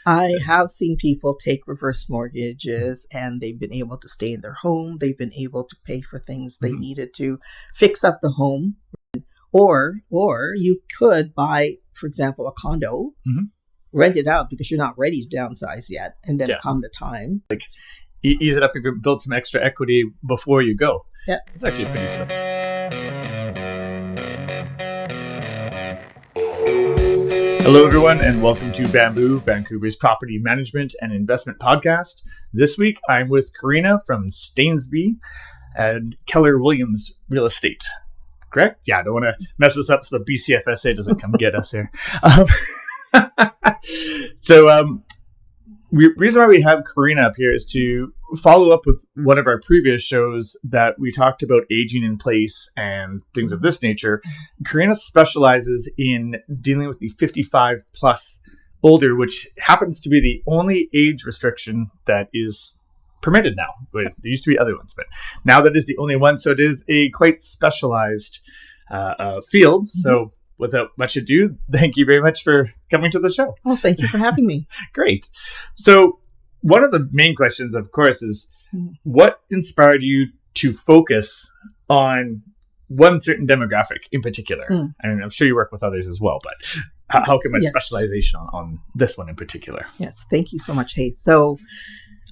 I have seen people take reverse mortgages and they've been able to stay in their home. They've been able to pay for things they needed to fix up the home. Or you could buy, for example, a condo, rent it out because you're not ready to downsize yet. And then come the time. Like, ease it up if you build some extra equity before you go. Yeah. It's actually pretty simple. Hello, everyone, and welcome to Bamboo, Vancouver's property management and investment podcast. This week, I'm with Karina from Stainsby and Keller Williams Real Estate. Correct? Yeah, I don't want to mess this up so the BCFSA doesn't come get us here. Reason why we have Karina up here is to follow up with one of our previous shows that we talked about aging in place and things of this nature. Karina specializes in dealing with the 55 plus older, which happens to be the only age restriction that is permitted now. There used to be other ones, but now that is the only one. So it is a quite specialized field. So without much ado, thank you very much for coming to the show. Oh, thank you for having me. Great. So one of the main questions, of course, is what inspired you to focus on one certain demographic in particular? And I'm sure you work with others as well, but how come a specialization on this one in particular? Yes, thank you so much, Hayes. So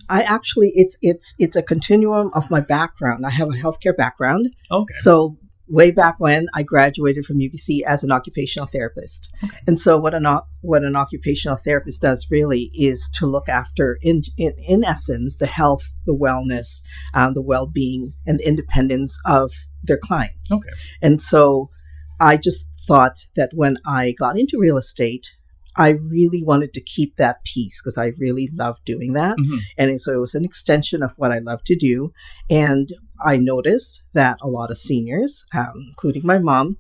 I actually, it's a continuum of my background. I have a healthcare background. Okay. So way back when I graduated from UBC as an occupational therapist. Okay. And so what an occupational therapist does really is to look after, in essence, the health, the wellness, the well-being, and the independence of their clients. Okay. And so I just thought that when I got into real estate, I really wanted to keep that piece because I really love doing that. And so it was an extension of what I love to do. And I noticed that a lot of seniors, including my mom,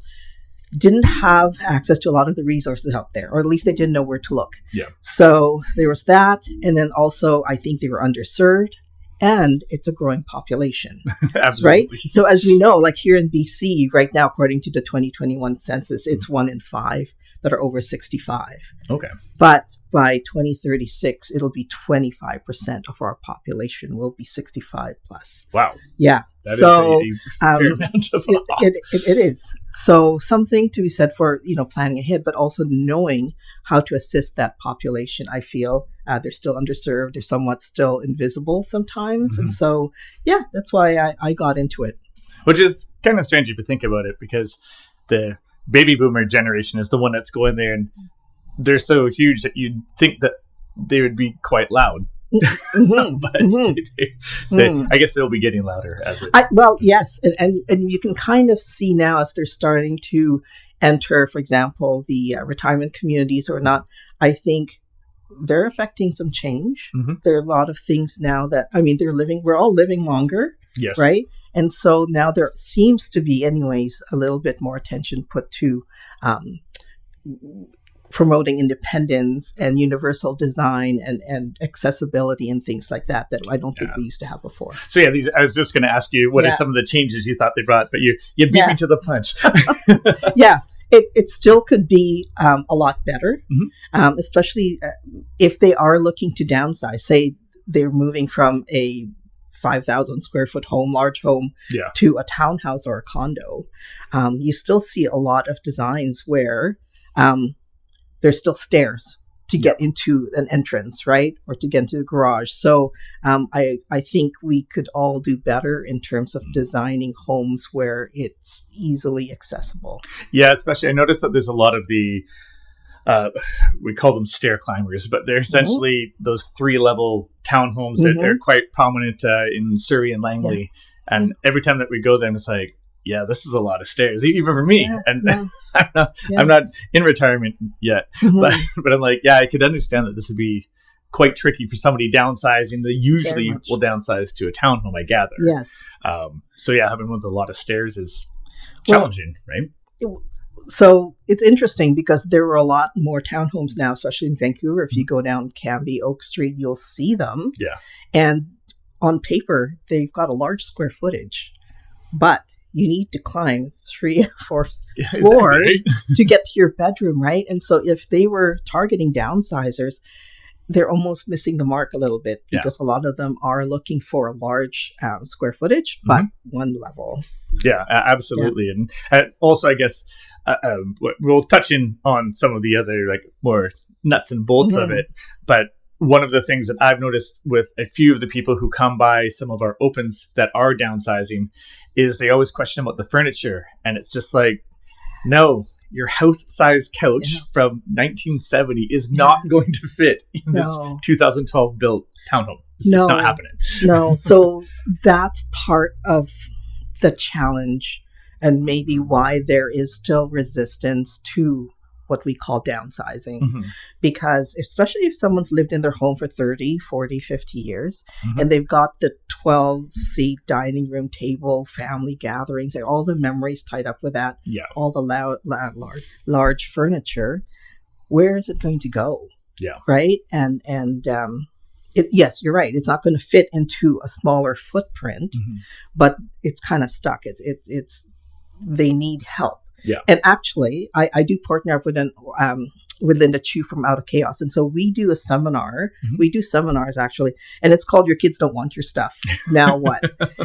didn't have access to a lot of the resources out there, or at least they didn't know where to look. Yeah. So there was that. And then also, I think they were underserved. And it's a growing population. Absolutely. Right? So as we know, like here in BC right now, according to the 2021 census, it's 1 in 5 that are over 65. Okay. But by 2036, it'll be 25% of our population will be 65 plus. Wow. Yeah. That is a fair amount of it is. So something to be said for, planning ahead, but also knowing how to assist that population. I feel they're still underserved. They're somewhat still invisible sometimes. And so, yeah, that's why I got into it. Which is kind of strange if you think about it, because the baby boomer generation is the one that's going there, and they're so huge that you'd think that they would be quite loud. But I guess they'll be getting louder as it. Yes, and you can kind of see now as they're starting to enter, for example, the retirement communities or not. I think they're affecting some change. There are a lot of things now that we're all living longer. Yes. Right. And so now there seems to be, anyways, a little bit more attention put to promoting independence and universal design and accessibility and things like that I don't think we used to have before. So yeah, I was just going to ask you, what are some of the changes you thought they brought, but you beat me to the punch. Yeah. It still could be a lot better, especially if they are looking to downsize. Say they're moving from a 5,000 square foot home, large home, to a townhouse or a condo. You still see a lot of designs where there's still stairs to get into an entrance, right? Or to get into the garage. So I think we could all do better in terms of designing homes where it's easily accessible. Yeah, especially I noticed that there's a lot of the we call them stair climbers, but they're essentially those 3-level townhomes that are quite prominent in Surrey and Langley. Yeah. And every time that we go there, it's like, yeah, this is a lot of stairs, even for me. Yeah, and I'm not in retirement yet, but I'm like, yeah, I could understand that this would be quite tricky for somebody downsizing. They usually will downsize to a townhome, I gather. Yes. So yeah, having one with a lot of stairs is challenging, right? So it's interesting because there are a lot more townhomes now, especially in Vancouver. If you go down Cambie, Oak Street, you'll see them. Yeah. And on paper, they've got a large square footage, but you need to climb 3 or 4 floors to get to your bedroom, right? And so if they were targeting downsizers, they're almost missing the mark a little bit, because a lot of them are looking for a large square footage, but one level. Yeah, absolutely. Yeah. And also, I guess we'll touch in on some of the other like more nuts and bolts of it. But one of the things that I've noticed with a few of the people who come by some of our opens that are downsizing is they always question about the furniture. And it's just like, no, your house-sized couch from 1970 is not going to fit in this 2012 built townhome. It's not happening. No. So that's part of the challenge, and maybe why there is still resistance to what we call downsizing. Because especially if someone's lived in their home for 30, 40, 50 years, and they've got the 12-seat dining room table, family gatherings, like all the memories tied up with that, all the large furniture, where is it going to go? Right? And yes, you're right. It's not going to fit into a smaller footprint, but it's kind of stuck. It's they need help. And actually, I do partner up with Linda Chu from Out of Chaos. And so we do a seminar. We do seminars, actually. And it's called Your Kids Don't Want Your Stuff. Now what?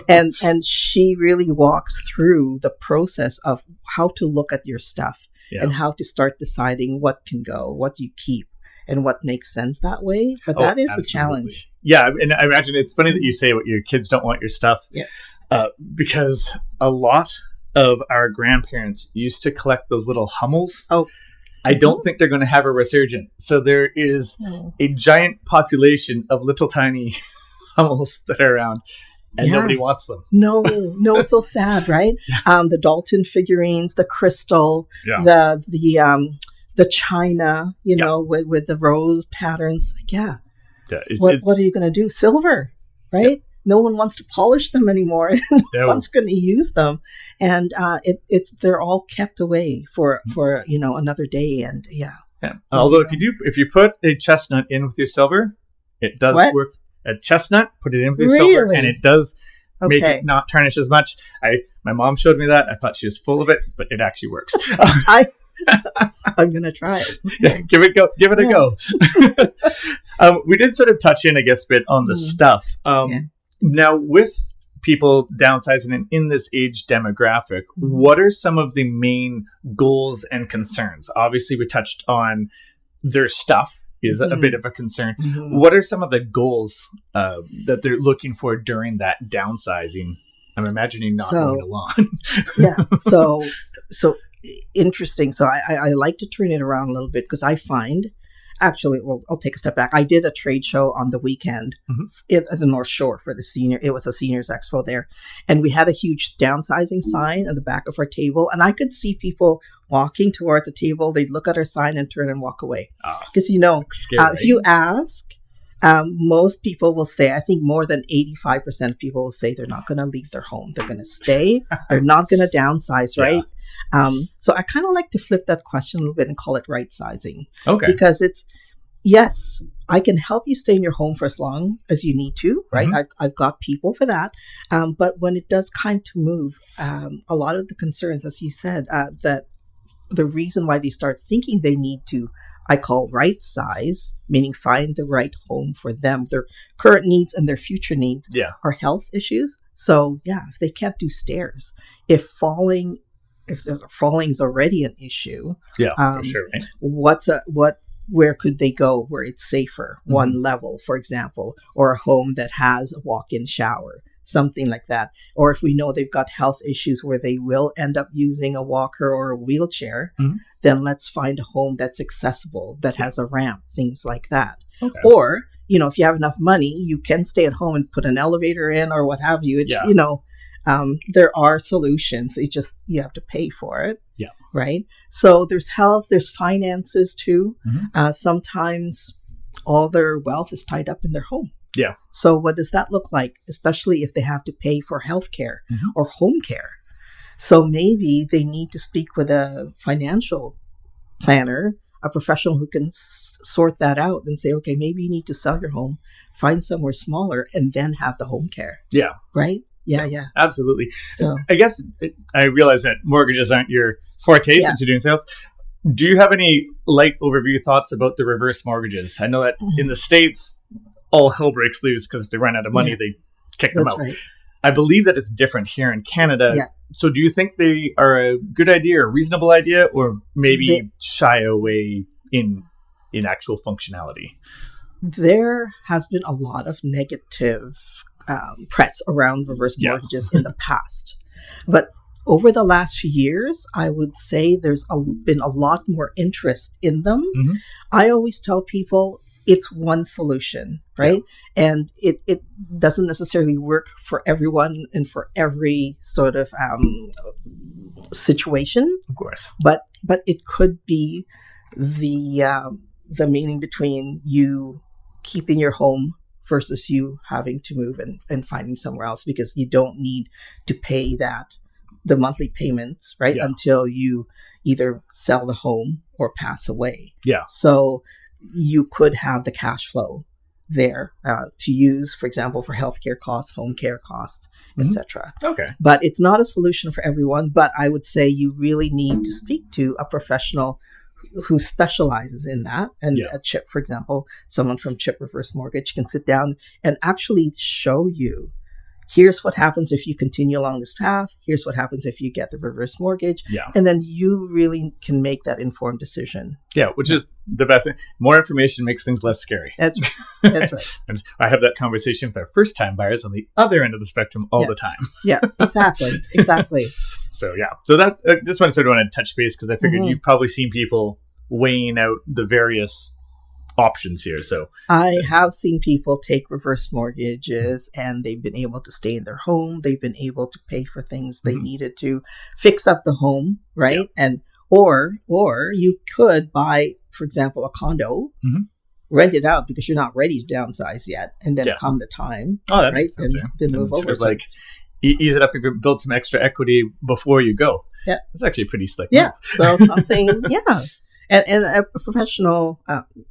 and she really walks through the process of how to look at your stuff and how to start deciding what can go, what you keep, and what makes sense that way. But that is a challenge. Yeah. And I imagine it's funny that you say what your kids don't want your stuff. Because a lot of our grandparents used to collect those little Hummels. I don't think they're going to have a resurgence. So there is a giant population of little tiny Hummels that are around, and nobody wants them. No, it's so sad, right? The Dalton figurines, the crystal, the china, with the rose patterns. What are you going to do? Silver, right? No one wants to polish them anymore. No one's going to use them, and they're all kept away for another day. And Although if you put a chestnut in with your silver, it does work. A chestnut, put it in with your silver, and it does make it not tarnish as much. My mom showed me that. I thought she was full of it, but it actually works. I'm going to try it. Give it a go. We did sort of touch in, I guess, a bit on the stuff. Now, with people downsizing in this age demographic, what are some of the main goals and concerns? Obviously, we touched on their stuff is a bit of a concern. What are some of the goals that they're looking for during that downsizing? I'm imagining not mowing a lawn. So interesting. So I like to turn it around a little bit, because I find... Actually, I'll take a step back. I did a trade show on the weekend at the North Shore for the it was a seniors expo there. And we had a huge downsizing sign at the back of our table. And I could see people walking towards a table. They'd look at our sign and turn and walk away. Because, if you ask, most people will say, I think more than 85% of people will say they're not going to leave their home. They're going to stay. They're not going to downsize, right? So I kind of like to flip that question a little bit and call it right sizing. Because yes, I can help you stay in your home for as long as you need to, right? I've got people for that. But when it does kind to move, a lot of the concerns, as you said, that the reason why they start thinking they need to, I call right size, meaning find the right home for them, their current needs and their future needs, are health issues. So if they can't do stairs, if falling is already an issue, for sure, right? Where could they go where it's safer? One level, for example, or a home that has a walk-in shower, something like that. Or if we know they've got health issues where they will end up using a walker or a wheelchair, then let's find a home that's accessible, that has a ramp, things like that. Or, if you have enough money, you can stay at home and put an elevator in or what have you. It's, there are solutions. You have to pay for it. Right. So there's health, there's finances too. Sometimes all their wealth is tied up in their home. So what does that look like, especially if they have to pay for healthcare or home care? So maybe they need to speak with a financial planner, a professional who can sort that out and say, okay, maybe you need to sell your home, find somewhere smaller, and then have the home care. Right. Yeah. Absolutely. So I guess I realize that mortgages aren't your forte since you're doing sales. Do you have any light overview thoughts about the reverse mortgages? I know that in the States, all hell breaks loose because if they run out of money, they kick them out. Right. I believe that it's different here in Canada. Yeah. So do you think they are a good idea or a reasonable idea, or maybe shy away in actual functionality? There has been a lot of negative press around reverse mortgages in the past. But over the last few years, I would say there's been a lot more interest in them. Mm-hmm. I always tell people it's one solution, right? Yeah. And it doesn't necessarily work for everyone and for every sort of situation. Of course. But it could be the meaning between you keeping your home versus you having to move and finding somewhere else, because you don't need to pay the monthly payments, right? Yeah. Until you either sell the home or pass away. Yeah. So you could have the cash flow there to use, for example, for healthcare costs, home care costs, etc. Okay. But it's not a solution for everyone. But I would say you really need to speak to a professional who specializes in that. And at CHIP, for example, someone from CHIP Reverse Mortgage can sit down and actually show you, here's what happens if you continue along this path. Here's what happens if you get the reverse mortgage. Yeah. And then you really can make that informed decision. Yeah, which is the best thing. More information makes things less scary. That's right. That's right. And I have that conversation with our first-time buyers on the other end of the spectrum all the time. Yeah, exactly. Exactly. So that's this one I sort of want to touch base because I figured you've probably seen people weighing out the various options here. So I have seen people take reverse mortgages and they've been able to stay in their home. They've been able to pay for things they needed to fix up the home, right? Yep. And or you could buy, for example, a condo, rent it out because you're not ready to downsize yet, and then come the time, that right? Makes sense, then move over. Like ease it up if you build some extra equity before you go. Yeah, it's actually a pretty slick. Yeah, so something, And a professional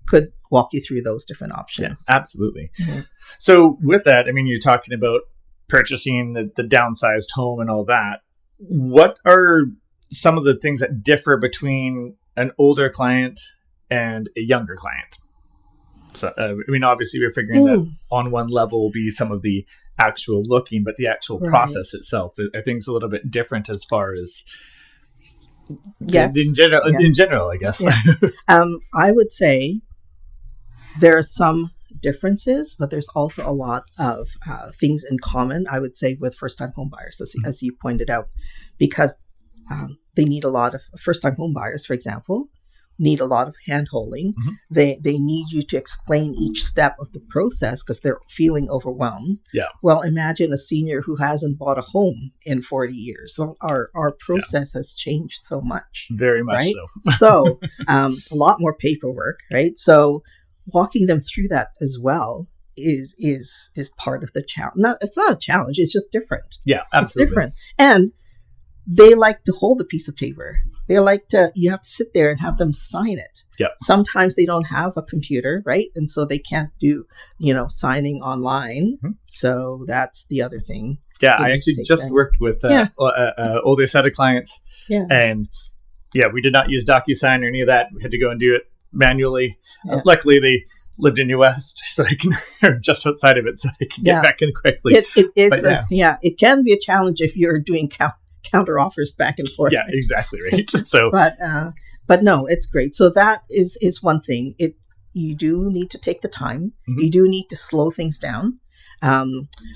could walk you through those different options. Yeah, absolutely. Mm-hmm. So with that, I mean, you're talking about purchasing the downsized home and all that. What are some of the things that differ between an older client and a younger client? So, I mean, obviously, we're figuring that on one level will be some of the actual looking, but the actual process itself, I think, is a little bit different as far as... Yes. In general, I guess. Yeah. I would say there are some differences, but there's also a lot of things in common, I would say, with first-time home buyers, as you pointed out, because they need a lot of first-time home buyers, for example, need a lot of hand-holding. They need you to explain each step of the process because they're feeling overwhelmed. Yeah. Well, imagine a senior who hasn't bought a home in 40 years. So our process has changed so much. Very much right? so. So a lot more paperwork, right? So walking them through that as well is part of the challenge. No, it's not a challenge. It's just different. Yeah, absolutely. It's different. And they like to hold a piece of paper. They like to, you have to sit there and have them sign it. Yeah. Sometimes they don't have a computer, right? And so they can't do, signing online. So that's the other thing. Yeah, I actually just worked with an older set of clients. Yeah. And we did not use DocuSign or any of that. We had to go and do it manually. Yeah. Luckily, they lived in New West, so I can, or just outside of it, so I can get back in quickly. It can be a challenge if you're doing counter offers back and forth. Yeah, exactly right. So, but no, it's great. So that is one thing. You do need to take the time. You do need to slow things down.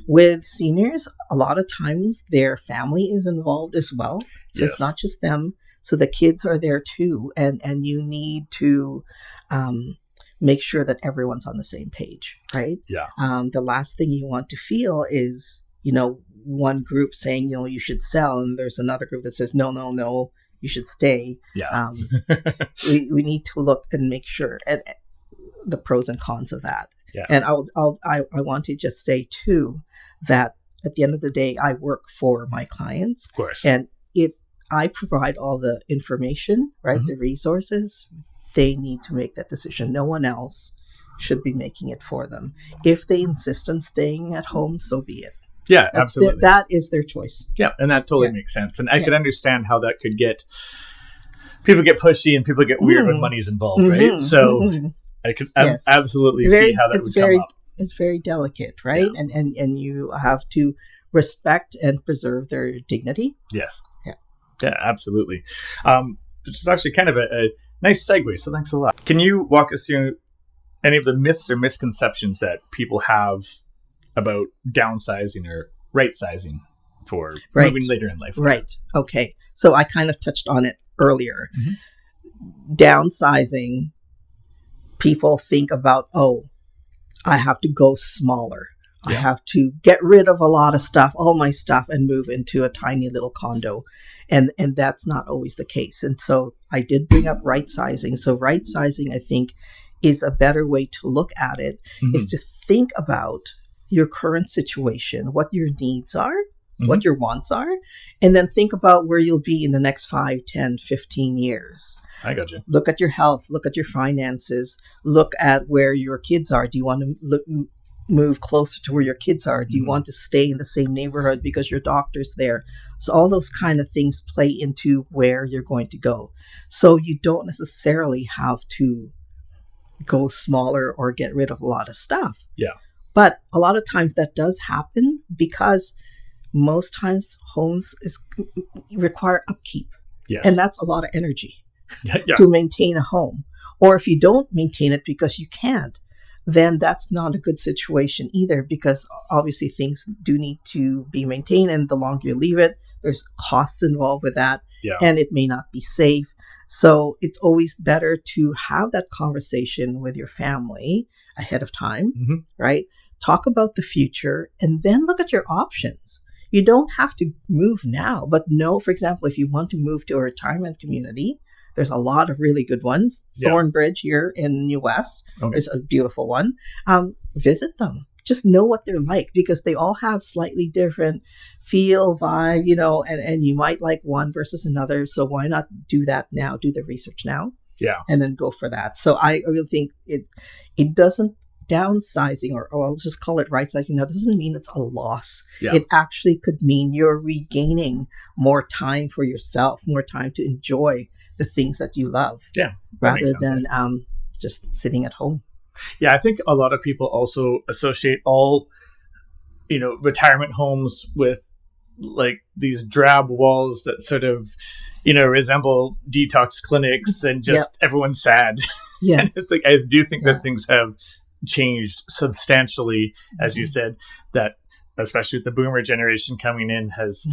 With seniors, a lot of times their family is involved as well. So it's not just them. So the kids are there too, and you need to make sure that everyone's on the same page, right? Yeah. The last thing you want to feel is, one group saying, you should sell, and there's another group that says, no, you should stay. Yeah. We need to look and make sure at the pros and cons of that. Yeah. And I want to just say too that at the end of the day, I work for my clients. Of course. And I provide all the information, right? The resources. They need to make that decision. No one else should be making it for them. If they insist on staying at home, so be it. Yeah, absolutely. That is their choice. Yeah, and that totally makes sense. And I could understand how that could get people get pushy and people get weird when money's involved, right? So I could absolutely see how that would come up. It's very delicate, right? Yeah. And you have to respect and preserve their dignity. Yes. Yeah, absolutely. Which is actually kind of a nice segue. So thanks a lot. Can you walk us through any of the myths or misconceptions that people have about downsizing or right-sizing for moving later in life? Right. Okay. So I kind of touched on it earlier. Downsizing, people think about, I have to go smaller. Yeah. I have to get rid of a lot of stuff, all my stuff, and move into a tiny little condo. And that's not always the case. And so I did bring up right-sizing. So right-sizing, I think, is a better way to look at it, is to think about your current situation, what your needs are, what your wants are, and then think about where you'll be in the next 5, 10, 15 years. I got you. Look at your health, look at your finances, look at where your kids are. Do you want to move closer to where your kids are? Do you want to stay in the same neighborhood because your doctor's there? So all those kind of things play into where you're going to go. So you don't necessarily have to go smaller or get rid of a lot of stuff. Yeah. But a lot of times that does happen because most times homes require upkeep. Yes. And that's a lot of energy to maintain a home. Or if you don't maintain it because you can't, then that's not a good situation either, because obviously things do need to be maintained, and the longer you leave it, there's costs involved with that, and it may not be safe. So it's always better to have that conversation with your family ahead of time, right? Talk about the future and then look at your options. You don't have to move now, but know, for example, if you want to move to a retirement community, there's a lot of really good ones. Thornbridge here in New West is a beautiful one. Visit them. Just know what they're like, because they all have slightly different feel, vibe, and you might like one versus another. So why not do that now? Do the research now. Yeah. And then go for that. So I really think it doesn't, downsizing, or I'll just call it right-sizing, that doesn't mean it's a loss. Yeah. It actually could mean you're regaining more time for yourself, more time to enjoy the things that you love. Yeah. Rather than just sitting at home. Yeah, I think a lot of people also associate all, retirement homes with like these drab walls that sort of, resemble detox clinics and just everyone's sad. Yes. And it's like, I do think that things have changed substantially, as you said, that especially with the boomer generation coming in has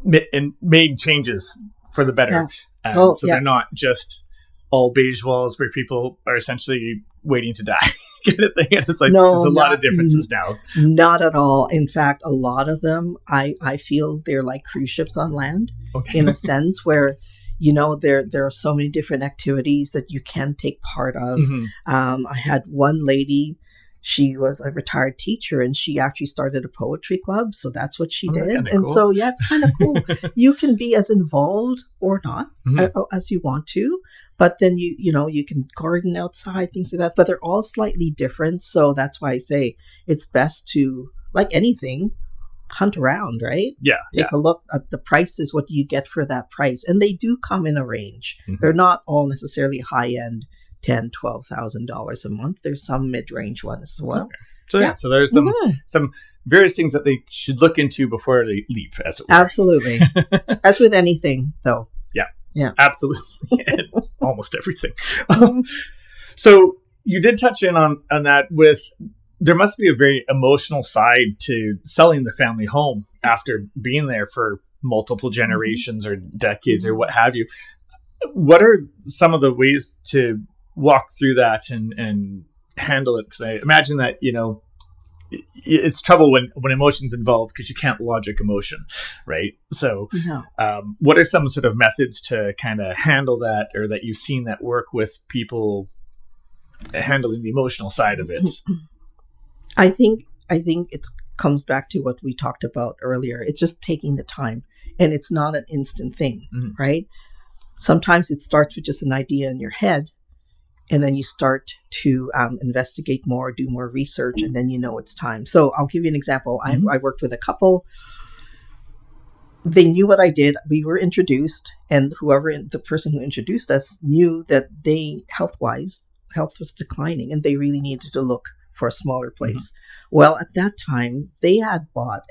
made changes for the better. So they're not just all beige walls where people are essentially waiting to die. Kind of thing. And it's like, there's a lot of differences now. Not at all. In fact, a lot of them, I feel they're like cruise ships on land, in a sense where, there are so many different activities that you can take part of. I had one lady, she was a retired teacher, and she actually started a poetry club. So that's what she did. And cool. So, it's kind of cool. You can be as involved or not as you want to. But then you can garden outside, things like that. But they're all slightly different. So that's why I say it's best to, like anything, hunt around, right? Yeah. Take a look at the prices. What do you get for that price? And they do come in a range. They're not all necessarily high-end, $10,000, $12,000 a month. There's some mid-range ones as well. Okay. So there's some various things that they should look into before they leap, as it were. Absolutely. As with anything, though. Yeah, absolutely. Almost everything. So you did touch in on that with, there must be a very emotional side to selling the family home after being there for multiple generations or decades or what have you. What are some of the ways to walk through that and handle it? Because I imagine that, it's trouble when emotion's involved, because you can't logic emotion, right? So what are some sort of methods to kind of handle that, or that you've seen that work with people handling the emotional side of it? I think it comes back to what we talked about earlier. It's just taking the time, and it's not an instant thing, right? Sometimes it starts with just an idea in your head, and then you start to investigate more, do more research, and then it's time. So I'll give you an example. I worked with a couple. they knew what I did. We were introduced, and the person who introduced us knew that health was declining, and they really needed to look for a smaller place. Well, at that time, they had bought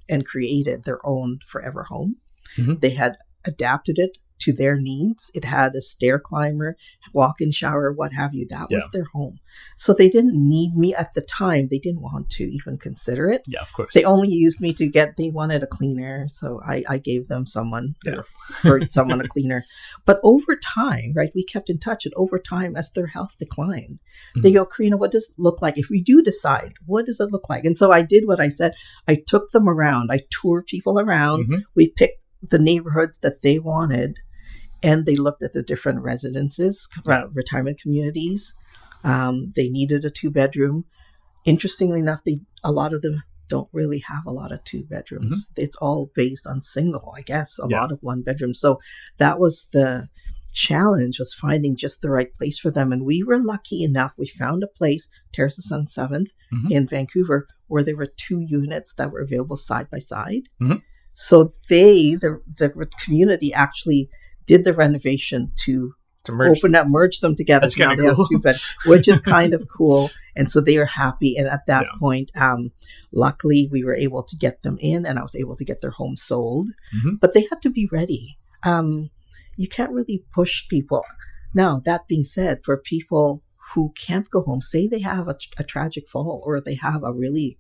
and created their own forever home. They had adapted it to their needs. It had a stair climber, walk-in shower, what have you. That was their home. So they didn't need me at the time. They didn't want to even consider it. Yeah, of course. They only used me they wanted a cleaner. So I gave them someone, referred someone a cleaner. But over time, right, we kept in touch. And over time, as their health declined, they go, Karina, what does it look like? If we do decide, what does it look like? And so I did what I said. I took them around. I toured people around. We picked the neighborhoods that they wanted. And they looked at the different residences, retirement communities. They needed a 2-bedroom. Interestingly enough, a lot of them don't really have a lot of 2 bedrooms. It's all based on single, I guess, a lot of 1 bedroom. So that was the challenge, was finding just the right place for them. And we were lucky enough. We found a place, Terraces on 7th in Vancouver, where there were 2 units that were available side by side. So the community actually did the renovation to merge them together. That's kind of cool. 2 bed, which is kind of cool. And so they are happy. And at that point, luckily, we were able to get them in, and I was able to get their home sold. But they had to be ready. You can't really push people. Now, that being said, for people who can't go home, say they have a tragic fall, or they have a really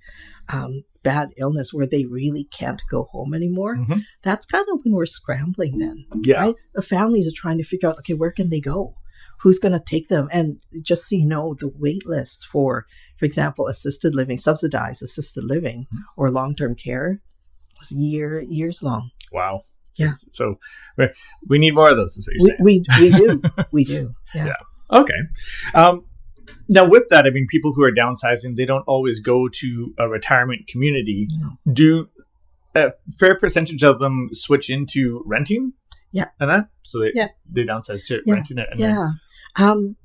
bad illness where they really can't go home anymore, that's kind of when we're scrambling then. Right? The families are trying to figure out, okay, where can they go? Who's going to take them? And just so you know, the wait lists for example, subsidized assisted living or long-term care was years long. Wow. Yeah. So we need more of those, is what you're saying. We do. Yeah. Okay. Now, with that, I mean, people who are downsizing, they don't always go to a retirement community. No. Do a fair percentage of them switch into renting? Yeah. And that? So they downsize to renting it? And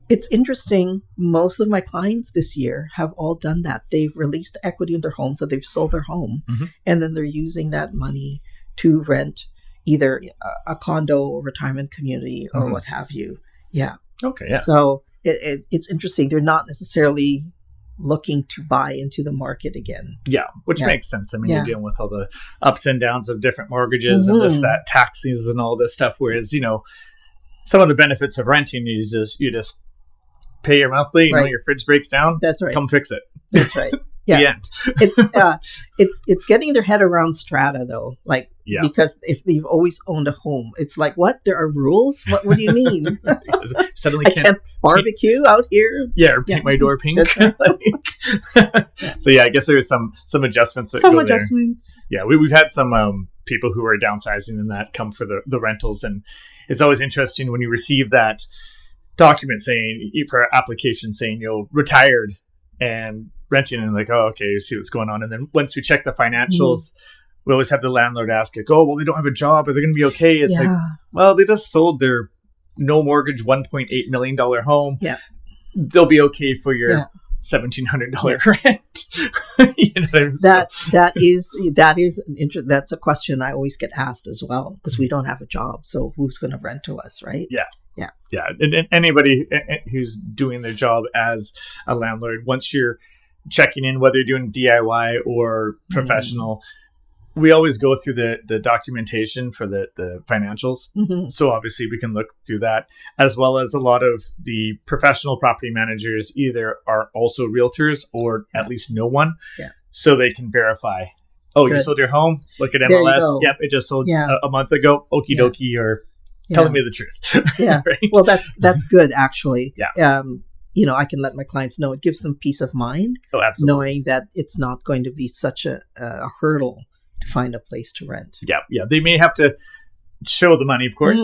it's interesting. Most of my clients this year have all done that. They've released the equity in their home, so they've sold their home, and then they're using that money to rent either a condo or retirement community or what have you. Yeah. Okay, yeah. So it's interesting. They're not necessarily looking to buy into the market again. Yeah, which makes sense. I mean, you're dealing with all the ups and downs of different mortgages and that, taxes and all this stuff. Whereas, some of the benefits of renting, you just pay your monthly, your fridge breaks down. That's right. Come fix it. That's right. Yeah. The end. It's getting their head around strata though. Because if they've always owned a home, it's like, what? There are rules? What do you mean? Suddenly I can't barbecue out here? Yeah, or paint my door pink. Right. So I guess there's some adjustments that go there. Yeah, we've had some people who are downsizing and that come for the rentals, and it's always interesting when you receive that document for application saying retired and renting, and like, oh, okay, you see what's going on. And then once we check the financials, we always have the landlord ask, like, oh, well, they don't have a job. Are they going to be okay? It's like, well, they just sold their no mortgage $1.8 million home. Yeah. They'll be okay for your $1,700 rent. You know what I mean? That's a question I always get asked as well, because we don't have a job. So who's going to rent to us, right? Yeah. And anybody who's doing their job as a landlord, once you're checking in, whether you're doing DIY or professional, we always go through the documentation for the financials. So obviously we can look through that, as well as a lot of the professional property managers either are also realtors or at least know one. Yeah. So they can verify, you sold your home? Look at MLS. Yep, it just sold a month ago. Okie dokie, or telling me the truth. Yeah. Right? Well, that's good, actually. Yeah. I can let my clients know. It gives them peace of mind. Oh, absolutely. Knowing that it's not going to be such a hurdle to find a place to rent. Yeah. They may have to show the money, of course.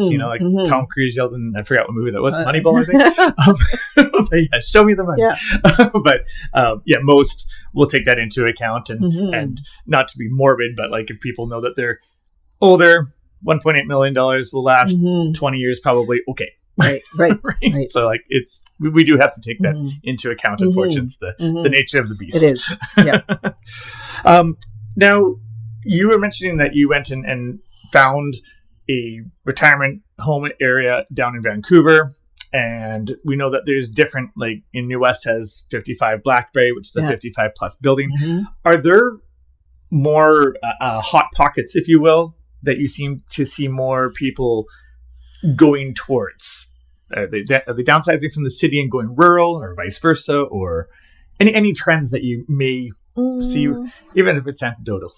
Tom Cruise yelled in, I forgot what movie that was, Moneyball, I think. But show me the money. Yeah. But most will take that into account, and not to be morbid, but like if people know that they're older, $1.8 million will last 20 years probably. Okay. Right. So like we do have to take that into account. Unfortunately, it's the nature of the beast. It is. Yeah. Now, you were mentioning that you went and found a retirement home area down in Vancouver. And we know that there's different, like in New West has 55 Blackberry, which is a 55 plus building. Mm-hmm. Are there more hot pockets, if you will, that you seem to see more people going towards? Are they downsizing from the city and going rural, or vice versa, or any trends that you may see, even if it's anecdotal?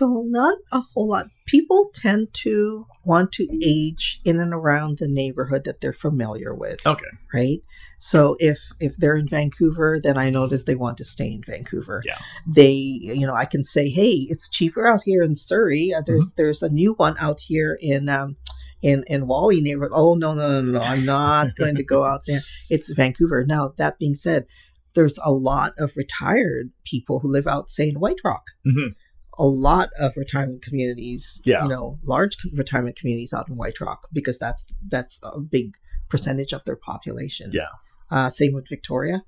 Well, not a whole lot. People tend to want to age in and around the neighborhood that they're familiar with. Okay. Right? So if they're in Vancouver, then I notice they want to stay in Vancouver. Yeah. I can say, hey, it's cheaper out here in Surrey. There's a new one out here in Wally neighborhood. Oh, no, I'm not going to go out there. It's Vancouver. Now, that being said, there's a lot of retired people who live out, say, in White Rock. Mm-hmm. A lot of retirement communities, large retirement communities out in White Rock, because that's a big percentage of their population. Yeah. Same with Victoria,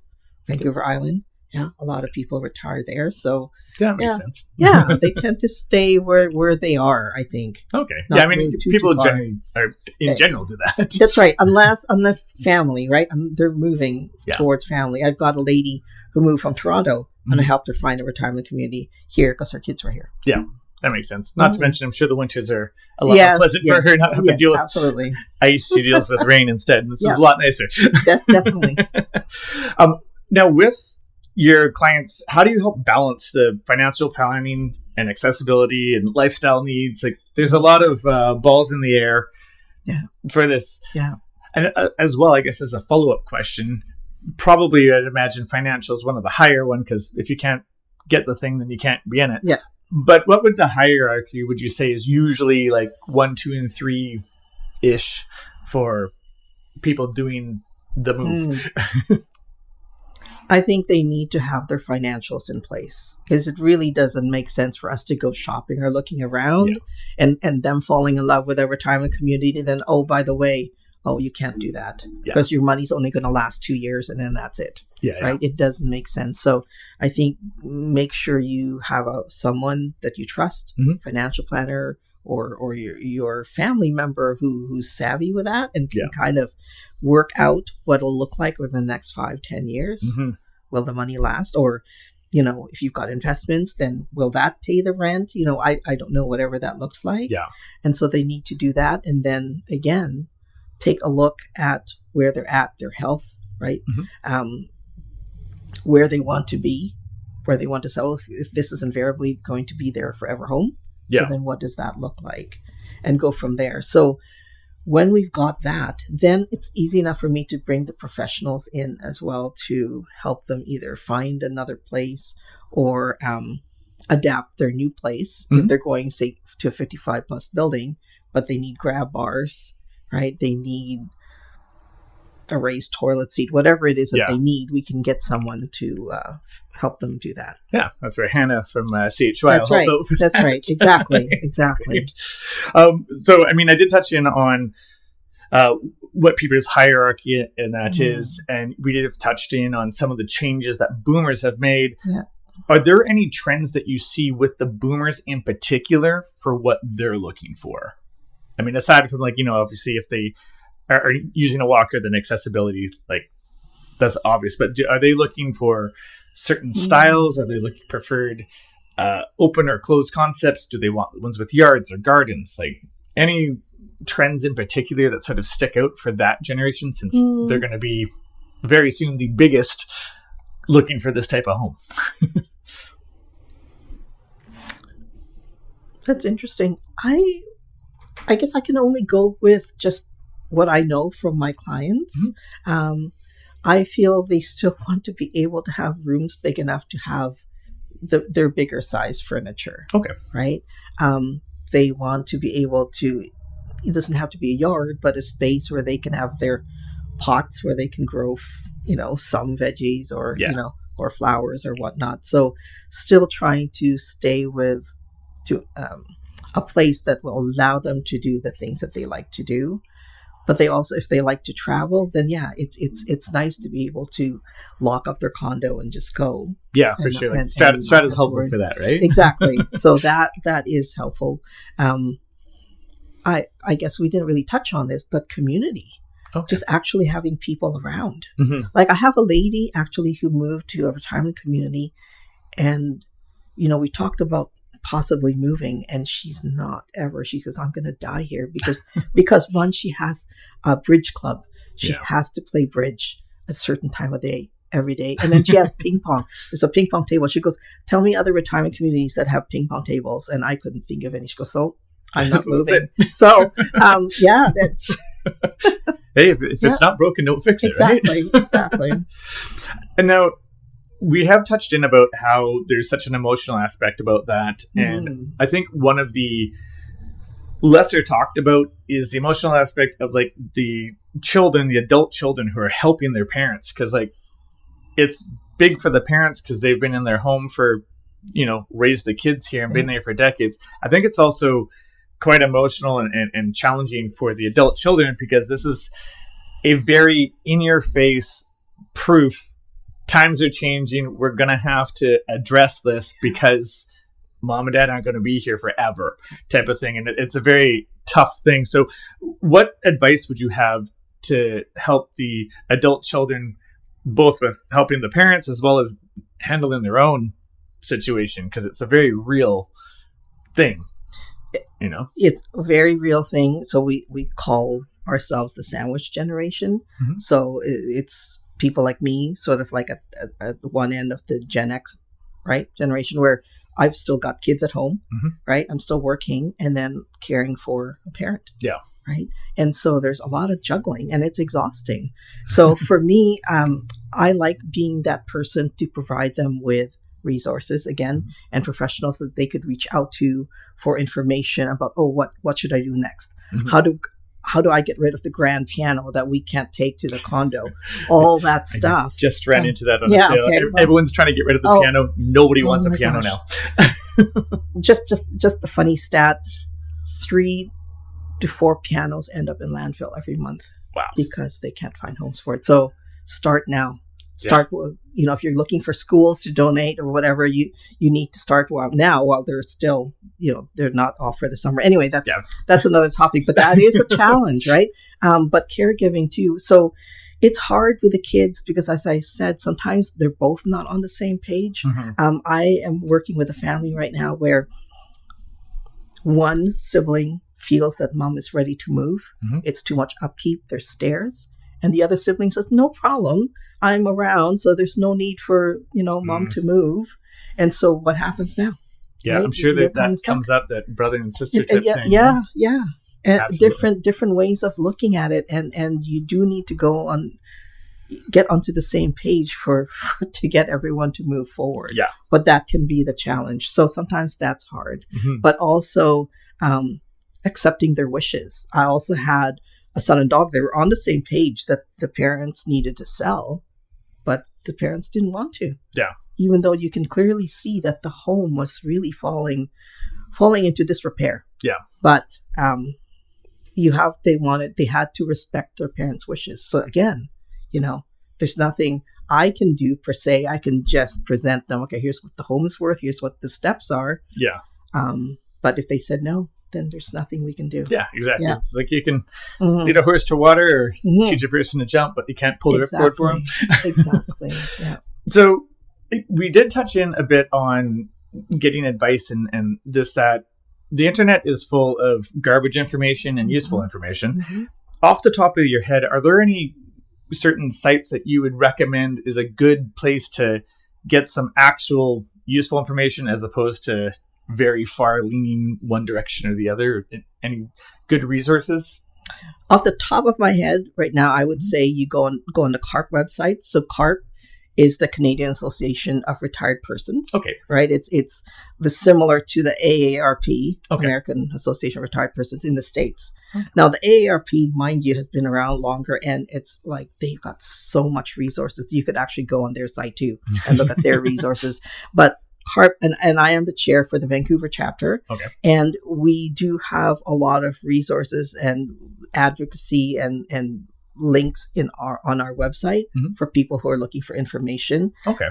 Vancouver Island. Yeah, a lot of people retire there. So that makes sense. Yeah, they tend to stay where they are, I think. Okay. Yeah, I mean, people generally general do that. That's right. Unless family, right? They're moving towards family. I've got a lady who moved from Toronto, and I helped her find a retirement community here because her kids were here. Yeah, that makes sense. Not to mention, I'm sure the winters are a lot more pleasant for her, not have to deal with. Absolutely. I used to deal with rain instead, and this is a lot nicer. Definitely. Now, with your clients, how do you help balance the financial planning and accessibility and lifestyle needs? Like, there's a lot of balls in the air for this. Yeah. And as well, I guess as a follow-up question, probably I'd imagine financial is one of the higher one, because if you can't get the thing, then you can't be in it. Yeah. But what would the hierarchy, would you say, is usually like 1, 2, and 3-ish for people doing the move? I think they need to have their financials in place, because it really doesn't make sense for us to go shopping or looking around and them falling in love with a retirement community. Then, oh, by the way, you can't do that because your money's only going to last 2 years and then that's it. Right? It doesn't make sense. So I think make sure you have someone that you trust, financial planner or your family member who's savvy with that and can kind of work out what it'll look like over the next 5-10 years. Mm-hmm. Will the money last? Or, if you've got investments, then will that pay the rent? I don't know, whatever that looks like. Yeah. And so they need to do that. And then again, take a look at where they're at, their health, right? Mm-hmm. Where they want to be, where they want to settle. If this is invariably going to be their forever home, so then what does that look like? And go from there. So when we've got that, then it's easy enough for me to bring the professionals in as well to help them either find another place or adapt their new place. If they're going, say, to a 55 plus building, but they need grab bars, right? They need a raised toilet seat, whatever it is that they need, we can get someone to help them do that. Yeah, that's right. Hannah from CHY. That's right. That's right. Exactly. Exactly. So, I mean, I did touch in on what people's hierarchy and that is, and we did have touched in on some of the changes that boomers have made. Yeah. Are there any trends that you see with the boomers in particular for what they're looking for? I mean, aside from obviously if they are using a walker, then accessibility, that's obvious. But are they looking for certain styles? Are they looking preferred open or closed concepts? Do they want ones with yards or gardens? Any trends in particular that sort of stick out for that generation, since they're going to be very soon the biggest looking for this type of home? That's interesting. I guess I can only go with just what I know from my clients. I feel they still want to be able to have rooms big enough to have their bigger size furniture. Okay. Right? They want to be able to, it doesn't have to be a yard, but a space where they can have their pots where they can grow, some veggies or, or flowers or whatnot. So still trying to stay with a place that will allow them to do the things that they like to do, But they also, if they like to travel, then yeah, it's nice to be able to lock up their condo and just go. Yeah, for sure. Like Strata's helpful for that, right? Exactly. So that is helpful. I guess we didn't really touch on this, but community. Okay. Just actually having people around. Mm-hmm. Like I have a lady actually who moved to a retirement community, and we talked about possibly moving, and she's not ever. She says, I'm going to die here because one, she has a bridge club. She has to play bridge a certain time of day every day. And then she has ping pong. There's a ping pong table. She goes, tell me other retirement communities that have ping pong tables. And I couldn't think of any. She goes, so I'm not moving. So, that's... Hey, if it's not broken, don't fix it, right? Exactly. And now, we have touched in about how there's such an emotional aspect about that. And I think one of the lesser talked about is the emotional aspect of like the adult children who are helping their parents. Because like it's big for the parents because they've been in their home for, raised the kids here and been there for decades. I think it's also quite emotional and challenging for the adult children because this is a very in-your-face proof. Times are changing. We're going to have to address this because mom and dad aren't going to be here forever type of thing. And it's a very tough thing. So what advice would you have to help the adult children, both with helping the parents as well as handling their own situation? Because it's a very real thing, It's a very real thing. So we call ourselves the sandwich generation. Mm-hmm. So it's people like me, sort of like at one end of the Gen X, right, generation, where I've still got kids at home, right? I'm still working and then caring for a parent. Yeah. Right. And so there's a lot of juggling and it's exhausting. So for me, I like being that person to provide them with resources again and professionals that they could reach out to for information about, what should I do next? Mm-hmm. How do I get rid of the grand piano that we can't take to the condo? All that stuff. Just ran into that on a sale. Okay, everyone's trying to get rid of the piano. Nobody wants a piano now. just a funny stat. 3 to 4 pianos end up in landfill every month. Wow. Because they can't find homes for it. So start now. Start with, if you're looking for schools to donate or whatever, you need to start while they're still, they're not off for the summer. Anyway, that's another topic, but that is a challenge, right? But caregiving too. So it's hard with the kids because, as I said, sometimes they're both not on the same page. Mm-hmm. I am working with a family right now where one sibling feels that mom is ready to move. Mm-hmm. It's too much upkeep. There's stairs. And the other sibling says, no problem. I'm around, so there's no need for, mom to move. And so what happens now? Yeah, right? I'm sure that comes up, that brother and sister type thing. Yeah. And different ways of looking at it. And you do need to get onto the same page to get everyone to move forward. Yeah. But that can be the challenge. So sometimes that's hard. Mm-hmm. But also accepting their wishes. I also had a son and daughter. They were on the same page that the parents needed to sell, but the parents didn't want to. Yeah. Even though you can clearly see that the home was really falling into disrepair. Yeah. But they had to respect their parents' wishes. So again, there's nothing I can do per se. I can just present them, okay, here's what the home is worth, here's what the steps are. Yeah. But if they said no, then there's nothing we can do. Yeah, exactly. Yeah. It's like you can lead a horse to water or teach a person to jump, but you can't pull the ripcord for them. Exactly. Yeah. So we did touch in a bit on getting advice and this, that the internet is full of garbage information and useful information. Mm-hmm. Off the top of your head, are there any certain sites that you would recommend is a good place to get some actual useful information as opposed to very far leaning one direction or the other? Any good resources? Off the top of my head right now, I would say you go on the CARP website. So CARP is the Canadian Association of Retired Persons. Okay. Right? It's similar to the AARP, American Association of Retired Persons in the States. Okay. Now, the AARP, mind you, has been around longer, and it's like they've got so much resources. You could actually go on their site too and look at their resources. But CARP, and I am the chair for the Vancouver chapter. Okay. And we do have a lot of resources and advocacy and links on our website for people who are looking for information. Okay.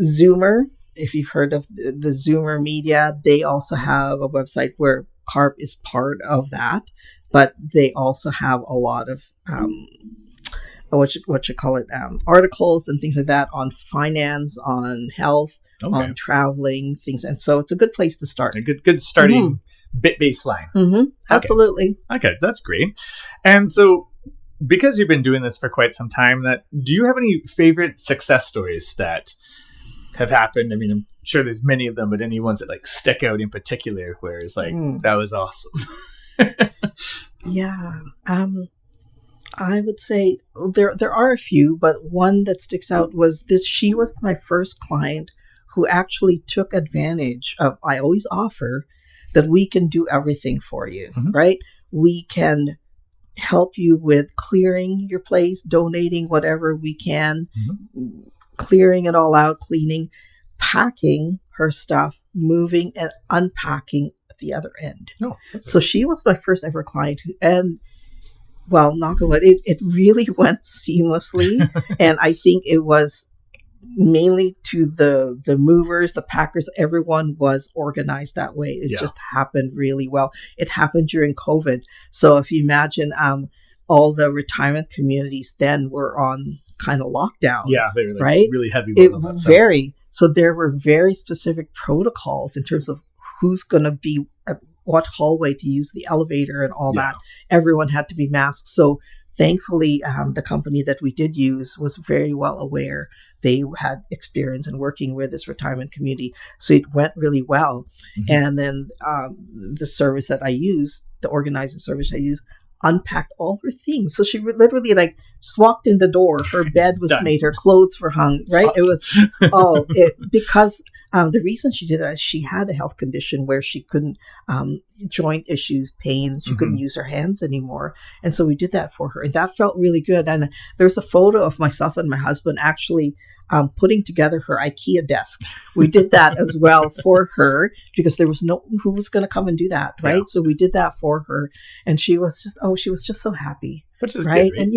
Zoomer, if you've heard of the Zoomer media, they also have a website where CARP is part of that, but they also have a lot of articles and things like that on finance, on health, on traveling, things. And so it's a good place to start. A good starting bit baseline. Absolutely. Okay, that's great. And so because you've been doing this for quite some time, do you have any favorite success stories that have happened? I mean, I'm sure there's many of them, but any ones that like stick out in particular where it's like, that was awesome. Yeah. I would say there are a few, but one that sticks out was this. She was my first client who actually took advantage of, I always offer that we can do everything for you, right? We can help you with clearing your place, donating whatever we can, clearing it all out, cleaning, packing her stuff, moving and unpacking at the other end. So she was my first ever client and well, knock on wood, it really went seamlessly. And I think it was mainly to the movers, the packers, everyone was organized that way. It just happened really well. It happened during COVID. So if you imagine all the retirement communities then were on kind of lockdown. Yeah, they were like right? really heavy. So there were very specific protocols in terms of who's going to be at what hallway to use the elevator and all that. Everyone had to be masked. So thankfully, the company that we did use was very well aware. They had experience in working with this retirement community. So it went really well. And then the service that I used, the organizing service I used, unpacked all her things. So she literally like just walked in the door. Her bed was made. Her clothes were hung. That's right. Awesome. It was, because the reason she did that is she had a health condition where she couldn't, joint issues, pain, she couldn't use her hands anymore. And so we did that for her. And that felt really good. And there's a photo of myself and my husband actually putting together her IKEA desk. We did that as well for her because there was no who was going to come and do that, right? So we did that for her. And she was just so happy. Which is right. Good, right? And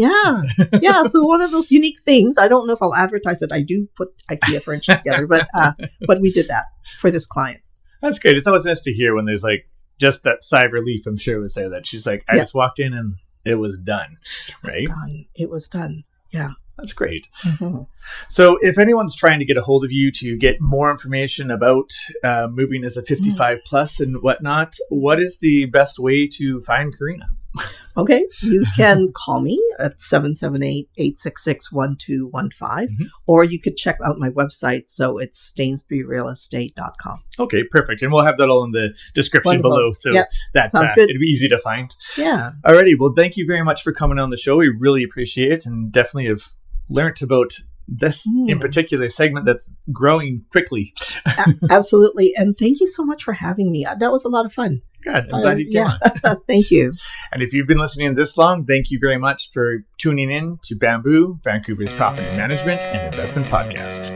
yeah. So one of those unique things, I don't know if I'll advertise that I do put IKEA furniture together, but we did that for this client. That's great. It's always nice to hear when there's like just that sigh of relief. I'm sure would say that she's like, I just walked in and it was done. Right. It was done. Yeah. That's great. So if anyone's trying to get a hold of you to get more information about moving as a 55 plus and whatnot, what is the best way to find Karina? Okay. You can call me at 778-866-1215, or you could check out my website. So it's stainsburyrealestate.com. Okay, perfect. And we'll have that all in the description below. So that it'll be easy to find. Yeah. Alrighty. Well, thank you very much for coming on the show. We really appreciate it and definitely have learned about this in particular segment that's growing quickly. Absolutely. And thank you so much for having me. That was a lot of fun. Good. I'm glad you came on. Thank you. And if you've been listening this long, thank you very much for tuning in to Bamboo, Vancouver's property management and investment podcast.